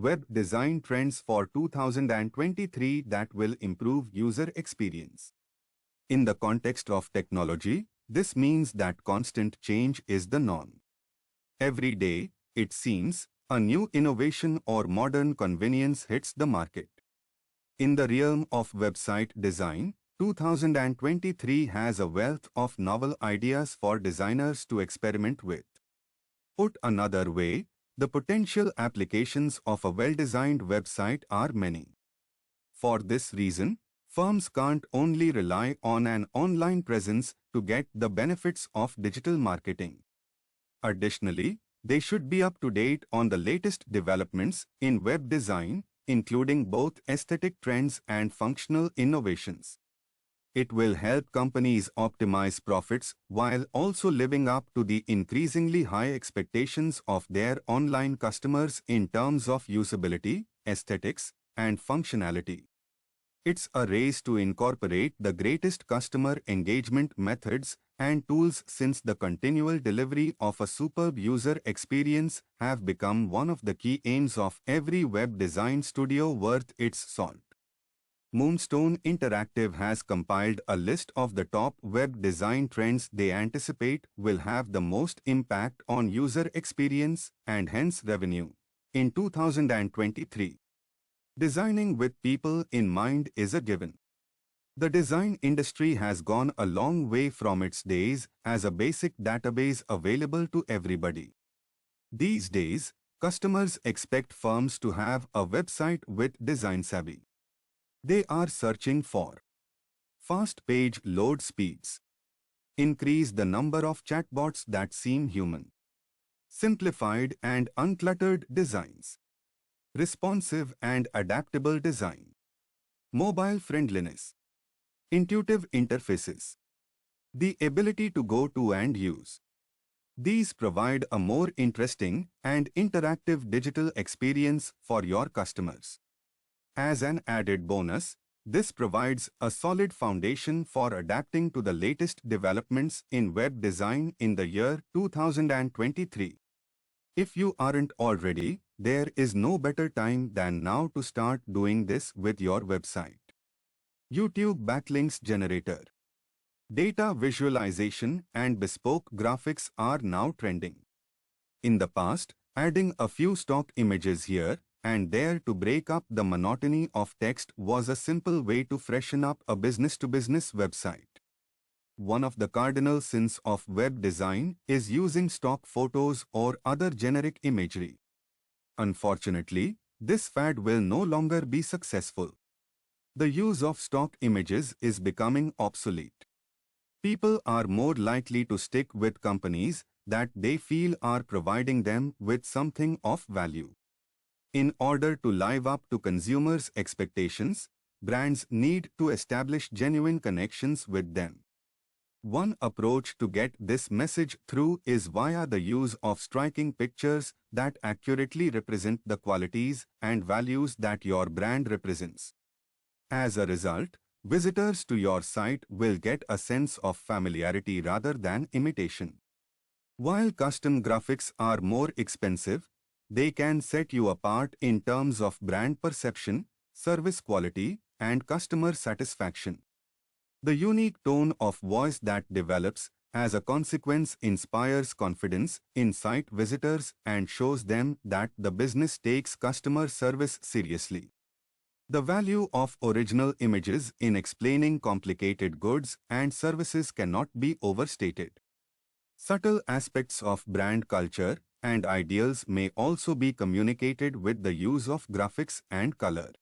web design trends for 2023 that will improve user experience. In the context of technology, this means that constant change is the norm. Every day, it seems, a new innovation or modern convenience hits the market. In the realm of website design, 2023 has a wealth of novel ideas for designers to experiment with. Put another way, the potential applications of a well-designed website are many. For this reason, firms can't only rely on an online presence to get the benefits of digital marketing. Additionally, they should be up to date on the latest developments in web design, including both aesthetic trends and functional innovations. It will help companies optimize profits while also living up to the increasingly high expectations of their online customers in terms of usability, aesthetics, and functionality. It's a race to incorporate the greatest customer engagement methods and tools, since the continual delivery of a superb user experience have become one of the key aims of every web design studio worth its salt. Moonstone Interactive has compiled a list of the top web design trends they anticipate will have the most impact on user experience and hence revenue in 2023. Designing with people in mind is a given. The design industry has gone a long way from its days as a basic database available to everybody. These days, customers expect firms to have a website with design savvy. They are searching for fast page load speeds, increase the number of chatbots that seem human, simplified and uncluttered designs, responsive and adaptable design, mobile friendliness, intuitive interfaces, the ability to go to and use. These provide a more interesting and interactive digital experience for your customers. As an added bonus, this provides a solid foundation for adapting to the latest developments in web design in the year 2023. If you aren't already, there is no better time than now to start doing this with your website. YouTube Backlinks Generator. Data visualization and bespoke graphics are now trending. In the past, adding a few stock images here and there to break up the monotony of text was a simple way to freshen up a business-to-business website. One of the cardinal sins of web design is using stock photos or other generic imagery. Unfortunately, this fad will no longer be successful. The use of stock images is becoming obsolete. People are more likely to stick with companies that they feel are providing them with something of value. In order to live up to consumers' expectations, brands need to establish genuine connections with them. One approach to get this message through is via the use of striking pictures that accurately represent the qualities and values that your brand represents. As a result, visitors to your site will get a sense of familiarity rather than imitation. While custom graphics are more expensive, they can set you apart in terms of brand perception, service quality, and customer satisfaction. The unique tone of voice that develops as a consequence inspires confidence in site visitors and shows them that the business takes customer service seriously. The value of original images in explaining complicated goods and services cannot be overstated. Subtle aspects of brand culture and ideals may also be communicated with the use of graphics and color.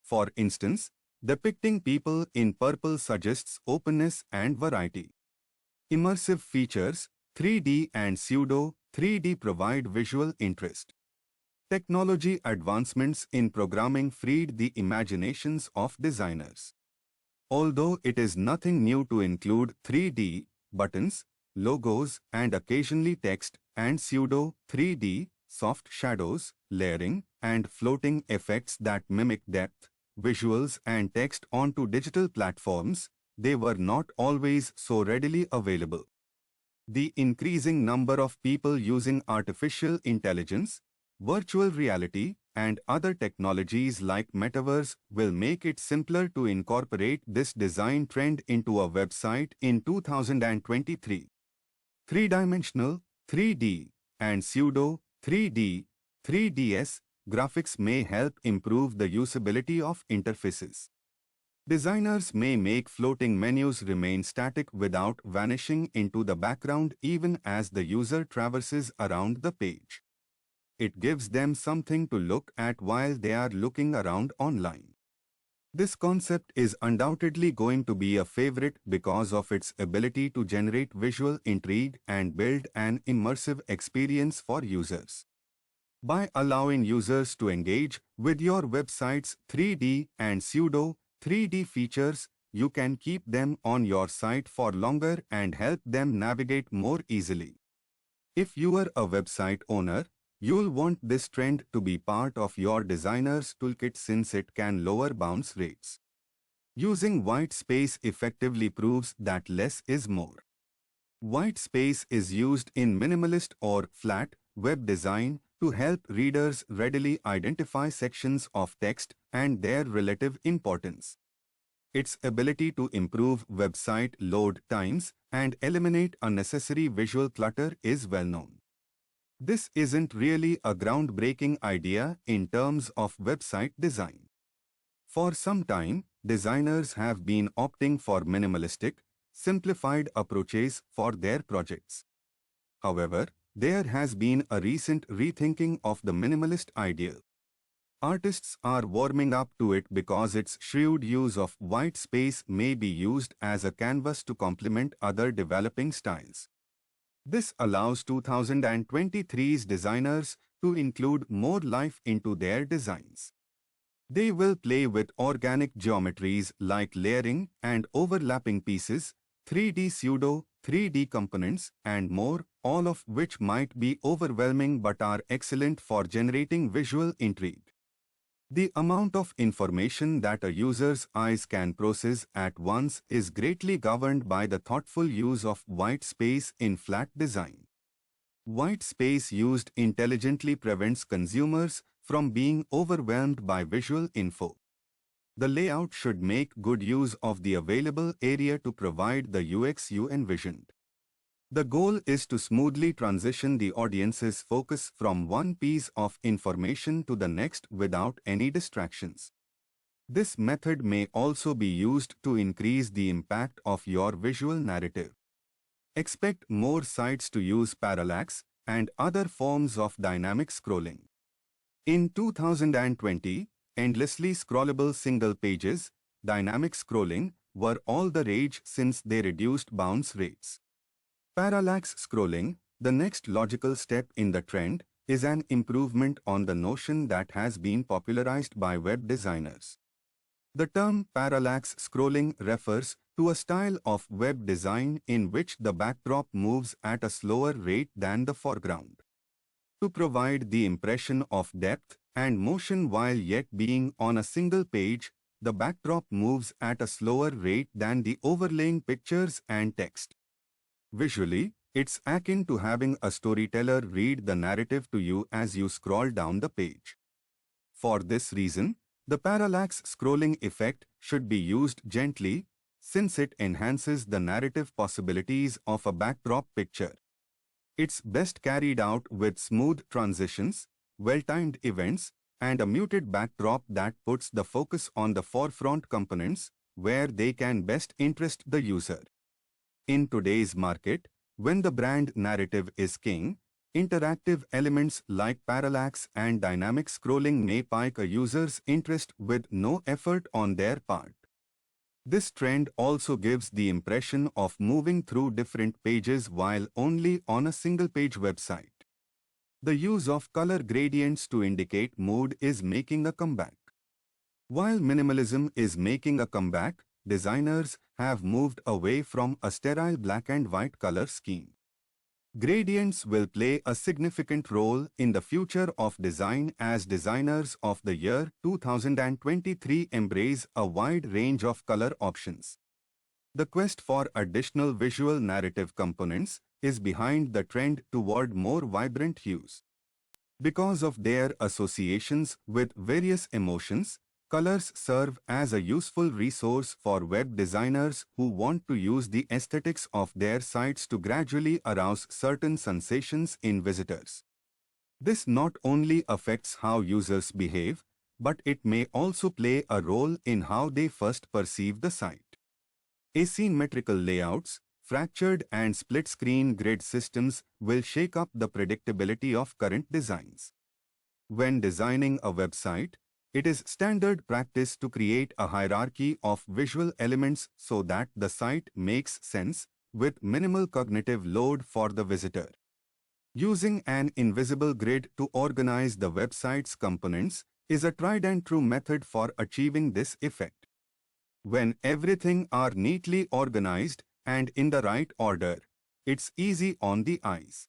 For instance, depicting people in purple suggests openness and variety. Immersive features, 3D and pseudo-3D provide visual interest. Technology advancements in programming freed the imaginations of designers. Although it is nothing new to include 3D, buttons, logos, and occasionally text, and pseudo-3D, soft shadows, layering, and floating effects that mimic depth, visuals and text onto digital platforms, they were not always so readily available. The increasing number of people using artificial intelligence, virtual reality, and other technologies like metaverse will make it simpler to incorporate this design trend into a website in 2023. Three-dimensional, 3D, and pseudo 3D, 3DS graphics may help improve the usability of interfaces. Designers may make floating menus remain static without vanishing into the background even as the user traverses around the page. It gives them something to look at while they are looking around online. This concept is undoubtedly going to be a favorite because of its ability to generate visual intrigue and build an immersive experience for users. By allowing users to engage with your website's 3D and pseudo 3D features, you can keep them on your site for longer and help them navigate more easily. If you are a website owner, you'll want this trend to be part of your designer's toolkit since it can lower bounce rates. Using white space effectively proves that less is more. White space is used in minimalist or flat web design to help readers readily identify sections of text and their relative importance. Its ability to improve website load times and eliminate unnecessary visual clutter is well known. This isn't really a groundbreaking idea in terms of website design. For some time, designers have been opting for minimalistic, simplified approaches for their projects. However, there has been a recent rethinking of the minimalist ideal. Artists are warming up to it because its shrewd use of white space may be used as a canvas to complement other developing styles. This allows 2023's designers to include more life into their designs. They will play with organic geometries like layering and overlapping pieces, 3D pseudo 3D components, and more, all of which might be overwhelming but are excellent for generating visual intrigue. The amount of information that a user's eyes can process at once is greatly governed by the thoughtful use of white space in flat design. White space used intelligently prevents consumers from being overwhelmed by visual info. The layout should make good use of the available area to provide the UX you envisioned. The goal is to smoothly transition the audience's focus from one piece of information to the next without any distractions. This method may also be used to increase the impact of your visual narrative. Expect more sites to use parallax and other forms of dynamic scrolling. In 2020, endlessly scrollable single pages, dynamic scrolling, were all the rage since they reduced bounce rates. Parallax scrolling, the next logical step in the trend, is an improvement on the notion that has been popularized by web designers. The term parallax scrolling refers to a style of web design in which the backdrop moves at a slower rate than the foreground. To provide the impression of depth and motion while yet being on a single page, the backdrop moves at a slower rate than the overlaying pictures and text. Visually, it's akin to having a storyteller read the narrative to you as you scroll down the page. For this reason, the parallax scrolling effect should be used gently, since it enhances the narrative possibilities of a backdrop picture. It's best carried out with smooth transitions, well-timed events, and a muted backdrop that puts the focus on the forefront components, where they can best interest the user. In today's market, when the brand narrative is king, interactive elements like parallax and dynamic scrolling may pique a user's interest with no effort on their part. This trend also gives the impression of moving through different pages while only on a single-page website. The use of color gradients to indicate mood is making a comeback. While minimalism is making a comeback, designers have moved away from a sterile black and white color scheme. Gradients will play a significant role in the future of design as designers of the year 2023 embrace a wide range of color options. The quest for additional visual narrative components is behind the trend toward more vibrant hues. Because of their associations with various emotions, colors serve as a useful resource for web designers who want to use the aesthetics of their sites to gradually arouse certain sensations in visitors. This not only affects how users behave, but it may also play a role in how they first perceive the site. Asymmetrical layouts, fractured and split-screen grid systems will shake up the predictability of current designs. When designing a website, it is standard practice to create a hierarchy of visual elements so that the site makes sense with minimal cognitive load for the visitor. Using an invisible grid to organize the website's components is a tried and true method for achieving this effect. When everything are neatly organized and in the right order, it's easy on the eyes.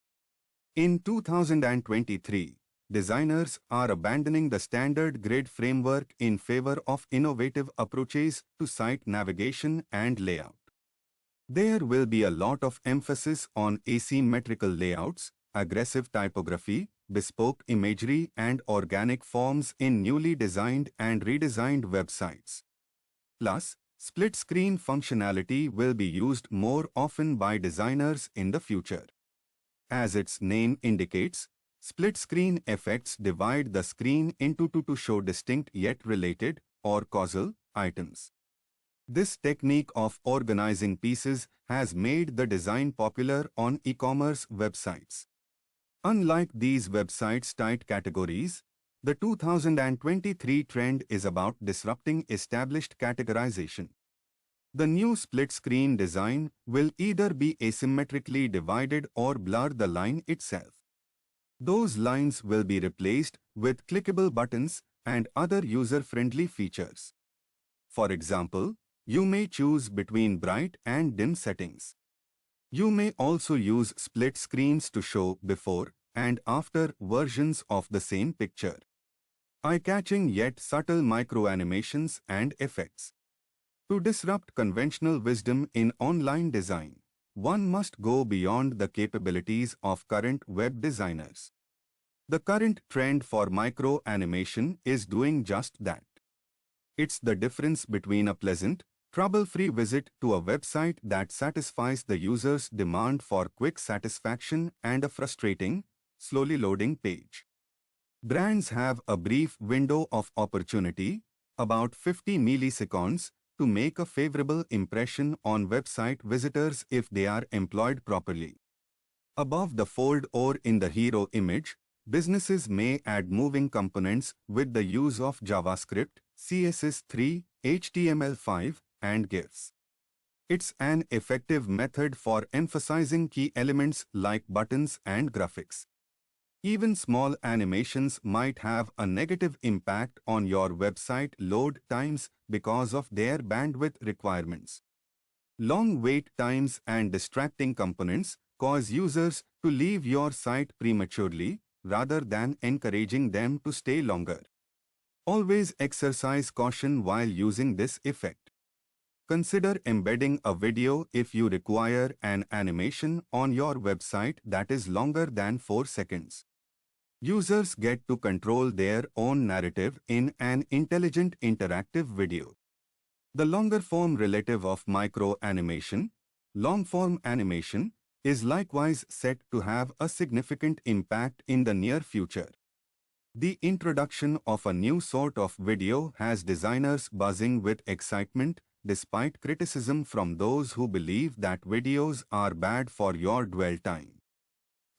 In 2023, designers are abandoning the standard grid framework in favor of innovative approaches to site navigation and layout. There will be a lot of emphasis on asymmetrical layouts, aggressive typography, bespoke imagery, and organic forms in newly designed and redesigned websites. Plus, split-screen functionality will be used more often by designers in the future. As its name indicates, split-screen effects divide the screen into two to show distinct yet related, or causal, items. This technique of organizing pieces has made the design popular on e-commerce websites. Unlike these websites' tight categories, the 2023 trend is about disrupting established categorization. The new split-screen design will either be asymmetrically divided or blur the line itself. Those lines will be replaced with clickable buttons and other user-friendly features. For example, you may choose between bright and dim settings. You may also use split screens to show before and after versions of the same picture. Eye-catching yet subtle micro-animations and effects. To disrupt conventional wisdom in online design, one must go beyond the capabilities of current web designers. The current trend for micro-animation is doing just that. It's the difference between a pleasant, trouble-free visit to a website that satisfies the user's demand for quick satisfaction and a frustrating, slowly loading page. Brands have a brief window of opportunity, about 50 milliseconds, to make a favorable impression on website visitors if they are employed properly. Above the fold or in the hero image, businesses may add moving components with the use of JavaScript, CSS3, HTML5, and GIFs. It's an effective method for emphasizing key elements like buttons and graphics. Even small animations might have a negative impact on your website load times because of their bandwidth requirements. Long wait times and distracting components cause users to leave your site prematurely rather than encouraging them to stay longer. Always exercise caution while using this effect. Consider embedding a video if you require an animation on your website that is longer than 4 seconds. Users get to control their own narrative in an intelligent interactive video. The longer form relative of micro-animation, long-form animation, is likewise set to have a significant impact in the near future. The introduction of a new sort of video has designers buzzing with excitement despite criticism from those who believe that videos are bad for your dwell time.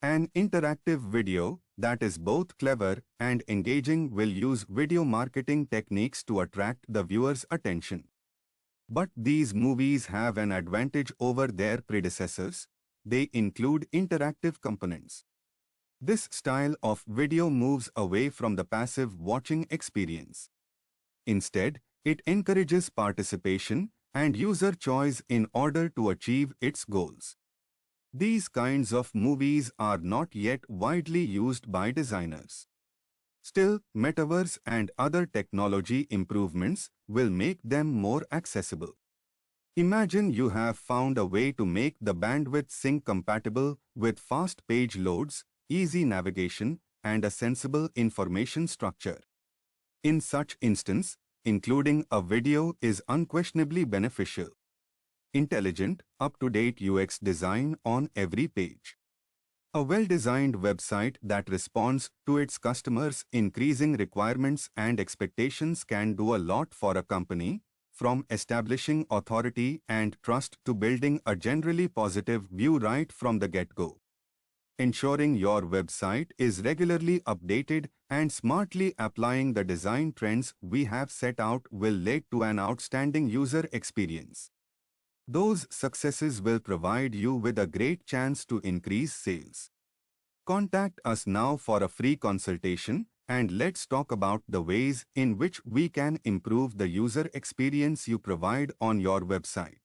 An interactive video that is both clever and engaging will use video marketing techniques to attract the viewer's attention. But these movies have an advantage over their predecessors. They include interactive components. This style of video moves away from the passive watching experience. Instead, it encourages participation and user choice in order to achieve its goals. These kinds of movies are not yet widely used by designers. Still, metaverse and other technology improvements will make them more accessible. Imagine you have found a way to make the bandwidth sync compatible with fast page loads, easy navigation, and a sensible information structure. In such instance, including a video is unquestionably beneficial. Intelligent, up-to-date UX design on every page. A well-designed website that responds to its customers' increasing requirements and expectations can do a lot for a company, from establishing authority and trust to building a generally positive view right from the get-go. Ensuring your website is regularly updated and smartly applying the design trends we have set out will lead to an outstanding user experience. Those successes will provide you with a great chance to increase sales. Contact us now for a free consultation, and let's talk about the ways in which we can improve the user experience you provide on your website.